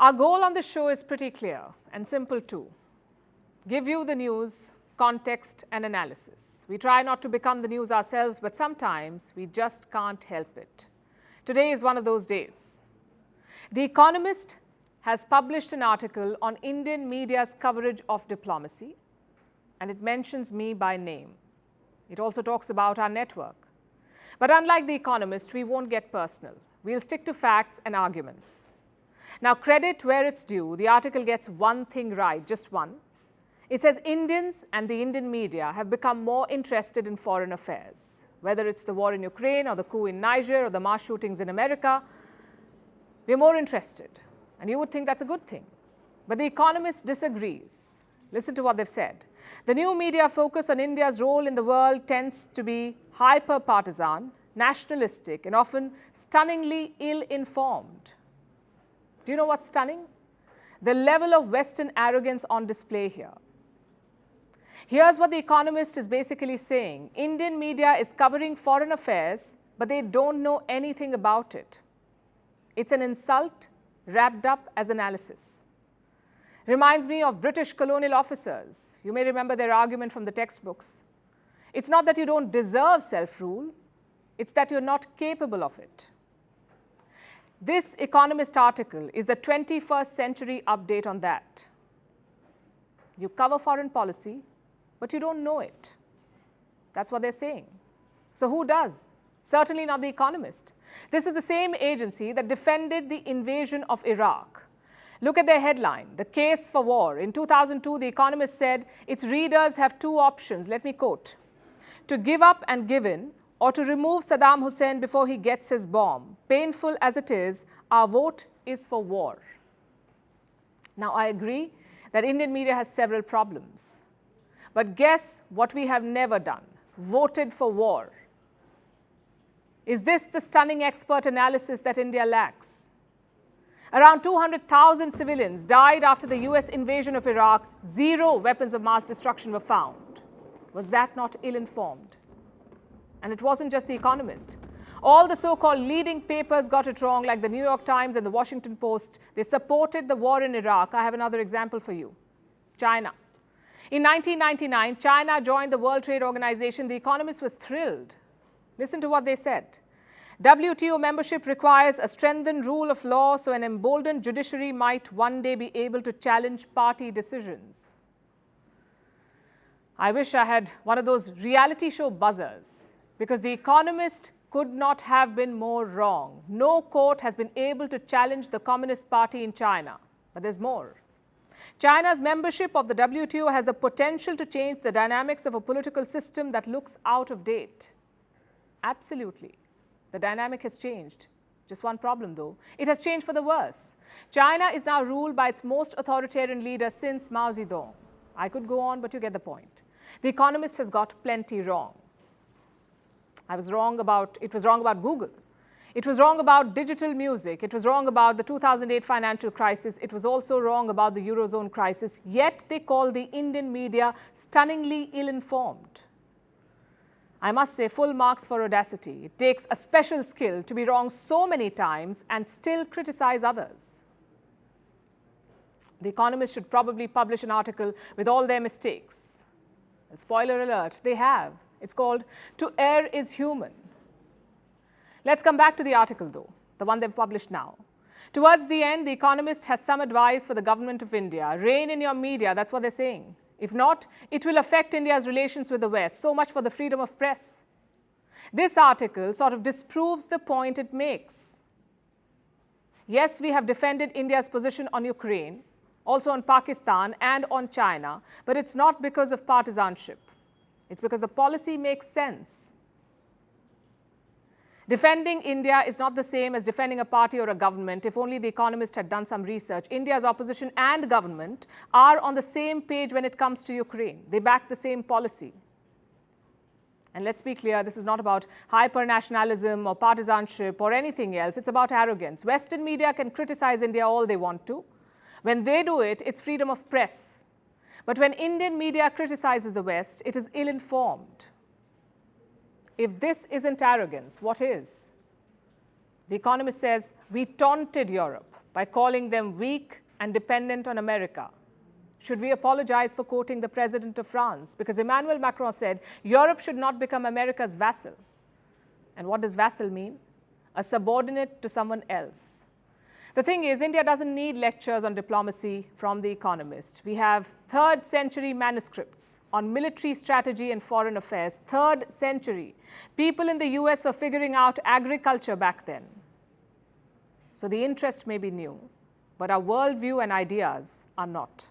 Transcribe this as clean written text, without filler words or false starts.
Our goal on this show is pretty clear and simple too. Give you the news, context and analysis. We try not to become the news ourselves, but sometimes we just can't help it. Today is one of those days. The Economist has published an article on Indian media's coverage of diplomacy, and it mentions me by name. It also talks about our network. But unlike The Economist, we won't get personal. We'll stick to facts and arguments. Now, credit where it's due, the article gets one thing right, just one. It says Indians and the Indian media have become more interested in foreign affairs. Whether it's the war in Ukraine or the coup in Niger or the mass shootings in America, we're more interested. And you would think that's a good thing. But The Economist disagrees. Listen to what they've said. The new media focus on India's role in the world tends to be hyper-partisan, nationalistic, and often stunningly ill-informed. Do you know what's stunning? The level of Western arrogance on display here. Here's what The Economist is basically saying. Indian media is covering foreign affairs, but they don't know anything about it. It's an insult wrapped up as analysis. Reminds me of British colonial officers. You may remember their argument from the textbooks. It's not that you don't deserve self-rule, it's that you're not capable of it. This Economist article is the 21st century update on that. You cover foreign policy, but you don't know it. That's what they're saying. So who does? Certainly not The Economist. This is the same agency that defended the invasion of Iraq. Look at their headline, The Case for War. In 2002, The Economist said its readers have two options. Let me quote. To give up and give in, or to remove Saddam Hussein before he gets his bomb. Painful as it is, our vote is for war. Now, I agree that Indian media has several problems. But guess what we have never done? Voted for war. Is this the stunning expert analysis that India lacks? Around 200,000 civilians died after the US invasion of Iraq. 0 weapons of mass destruction were found. Was that not ill-informed? And it wasn't just The Economist. All the so-called leading papers got it wrong, like the New York Times and the Washington Post. They supported the war in Iraq. I have another example for you. China. In 1999, China joined the World Trade Organization. The Economist was thrilled. Listen to what they said. WTO membership requires a strengthened rule of law so an emboldened judiciary might one day be able to challenge party decisions. I wish I had one of those reality show buzzers, because The Economist could not have been more wrong. No court has been able to challenge the Communist Party in China. But there's more. China's membership of the WTO has the potential to change the dynamics of a political system that looks out of date. Absolutely. The dynamic has changed. Just one problem, though. It has changed for the worse. China is now ruled by its most authoritarian leader since Mao Zedong. I could go on, but you get the point. The Economist has got plenty wrong. It was wrong about Google. It was wrong about digital music. It was wrong about the 2008 financial crisis. It was also wrong about the Eurozone crisis. Yet they call the Indian media stunningly ill-informed. I must say, full marks for audacity. It takes a special skill to be wrong so many times and still criticize others. The Economist should probably publish an article with all their mistakes. And spoiler alert, they have. It's called To Err is Human. Let's come back to the article, though, the one they've published now. Towards the end, The Economist has some advice for the government of India. Rein in your media, that's what they're saying. If not, it will affect India's relations with the West. So much for the freedom of press. This article sort of disproves the point it makes. Yes, we have defended India's position on Ukraine, also on Pakistan and on China, but it's not because of partisanship. It's because the policy makes sense. Defending India is not the same as defending a party or a government. If only The Economist had done some research. India's opposition and government are on the same page when it comes to Ukraine. They back the same policy. And let's be clear, this is not about hyper-nationalism or partisanship or anything else. It's about arrogance. Western media can criticize India all they want to. When they do it, it's freedom of press. But when Indian media criticizes the West, it is ill-informed. If this isn't arrogance, what is? The Economist says, we taunted Europe. by calling them weak and dependent on America? Should we apologize for quoting the President of France? Because Emmanuel Macron said Europe should not become America's vassal. And what does vassal mean? A subordinate to someone else. The thing is, India doesn't need lectures on diplomacy from The Economist. We have 3rd century manuscripts on military strategy and foreign affairs. 3rd century. People in the US were figuring out agriculture back then. So the interest may be new, but our worldview and ideas are not.